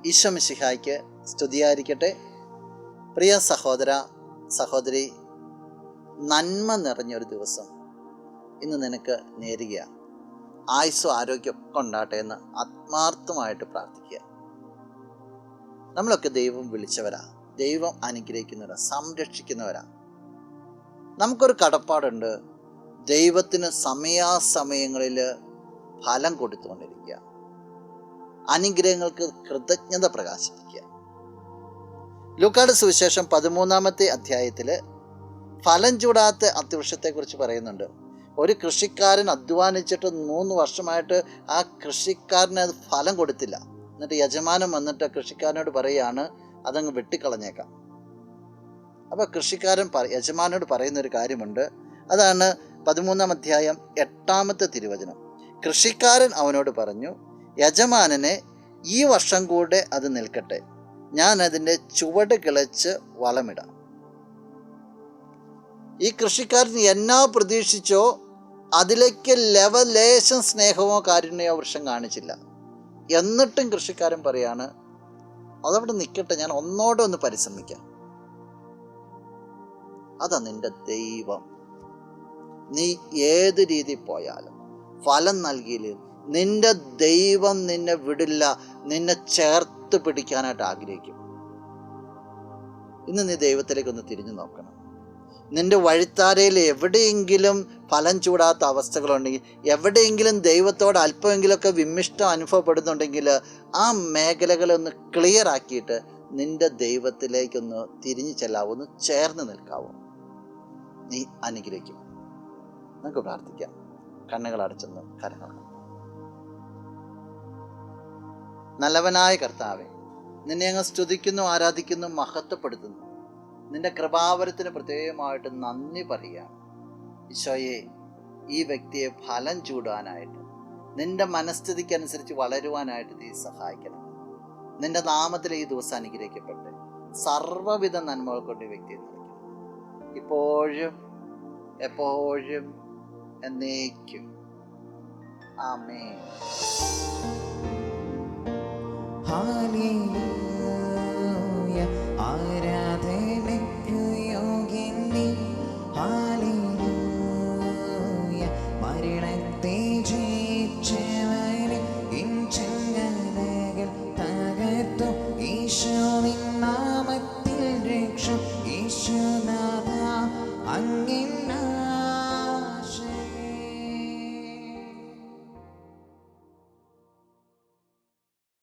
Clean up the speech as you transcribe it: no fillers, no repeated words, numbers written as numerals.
ഈശോ മിശിഹായ്ക്ക് സ്തുതിയായിരിക്കട്ടെ. പ്രിയ സഹോദര സഹോദരി, നന്മ നിറഞ്ഞൊരു ദിവസം ഇന്ന് നിനക്ക് നേരുക. ആയുസ്സും ആരോഗ്യമൊക്കെ ഉണ്ടാകട്ടെ എന്ന് ആത്മാർത്ഥമായിട്ട് പ്രാർത്ഥിക്കുക. നമ്മളൊക്കെ ദൈവം വിളിച്ചവരാ, ദൈവം അനുഗ്രഹിക്കുന്നവരാ, സംരക്ഷിക്കുന്നവരാ. നമുക്കൊരു കടപ്പാടുണ്ട്, ദൈവത്തിന് സമയാസമയങ്ങളിൽ ഫലം കൊടുത്തുകൊണ്ടിരിക്കുക, അനുഗ്രഹങ്ങൾക്ക് കൃതജ്ഞത പ്രകാശിപ്പിക്കുക. ലൂക്കായുടെ സുവിശേഷം 13-ാമത്തെ അധ്യായത്തിൽ ഫലം ചൂടാത്ത അത്തിവൃക്ഷത്തെക്കുറിച്ച് പറയുന്നുണ്ട്. ഒരു കൃഷിക്കാരൻ അധ്വാനിച്ചിട്ട് 3 വർഷമായിട്ട് ആ കൃഷിക്കാരന് അത് ഫലം കൊടുത്തില്ല. എന്നിട്ട് യജമാനൻ വന്നിട്ട് കൃഷിക്കാരനോട് പറയുകയാണ്, അതങ്ങ് വെട്ടിക്കളഞ്ഞേക്കാം. അപ്പോൾ കൃഷിക്കാരൻ യജമാനോട് പറയുന്നൊരു കാര്യമുണ്ട്. അതാണ് 13-ാം അധ്യായം 8-ാമത്തെ തിരുവചനം. കൃഷിക്കാരൻ അവനോട് പറഞ്ഞു, യജമാനനെ, ഈ വർഷം കൂടെ അത് നിൽക്കട്ടെ, ഞാൻ അതിൻ്റെ ചുവട് കിളച്ച് വളമിടാം. ഈ കൃഷിക്കാരൻ എന്നാ പ്രതീക്ഷിച്ചോ അതിലേക്ക് ലേശം സ്നേഹമോ കാരുണ്യമോ വൃക്ഷം കാണിച്ചില്ല. എന്നിട്ടും കൃഷിക്കാരൻ പറയാണ്, അതവിടെ നിൽക്കട്ടെ, ഞാൻ ഒന്നോടെ ഒന്ന് പരിശ്രമിക്കാം. അതാ നിന്റെ ദൈവം. നീ ഏത് രീതി പോയാലും ഫലം നൽകിയില്ല, നിന്റെ ദൈവം നിന്നെ വിടില്ല, നിന്നെ ചേർത്ത് പിടിക്കാനായിട്ട് ആഗ്രഹിക്കും. ഇന്ന് നീ ദൈവത്തിലേക്കൊന്ന് തിരിഞ്ഞു നോക്കണം. നിന്റെ വഴിത്താരയിൽ എവിടെയെങ്കിലും ഫലം ചൂടാത്ത അവസ്ഥകളുണ്ടെങ്കിൽ, എവിടെയെങ്കിലും ദൈവത്തോട് അല്പമെങ്കിലുമൊക്കെ വിമ്മിഷ്ടം അനുഭവപ്പെടുന്നുണ്ടെങ്കിൽ, ആ മേഖലകളൊന്ന് ക്ലിയർ ആക്കിയിട്ട് നിന്റെ ദൈവത്തിലേക്കൊന്ന് തിരിഞ്ഞു ചെല്ലാവോ, ഒന്ന് ചേർന്ന് നിൽക്കാവോ, നീ അനുഗ്രഹിക്കും. നമുക്ക് പ്രാർത്ഥിക്കാം. കണ്ണുകൾ അടച്ചെന്ന് കരങ്ങൾ. നല്ലവനായ കർത്താവേ, നിന്നെ അങ്ങ് സ്തുതിക്കുന്നു, ആരാധിക്കുന്നു, മഹത്വപ്പെടുത്തുന്നു. നിന്റെ കൃപാവരത്തിന് പ്രത്യേകമായിട്ട് നന്ദി പറയുകയാണ്. ഈശോയെ, ഈ വ്യക്തിയെ ഫലം ചൂടാനായിട്ട്, നിന്റെ മനസ്ഥിതിക്കനുസരിച്ച് വളരുവാനായിട്ട് നീ സഹായിക്കണം. നിന്റെ നാമത്തിൽ ഈ ദിവസം അനുഗ്രഹിക്കപ്പെട്ട് സർവ്വവിധ നന്മകൾ കൊണ്ട് ഈ വ്യക്തിയെ നിറയ്ക്കണം, ഇപ്പോഴും എപ്പോഴും എന്നേക്കും. ആമേൻ. Honey.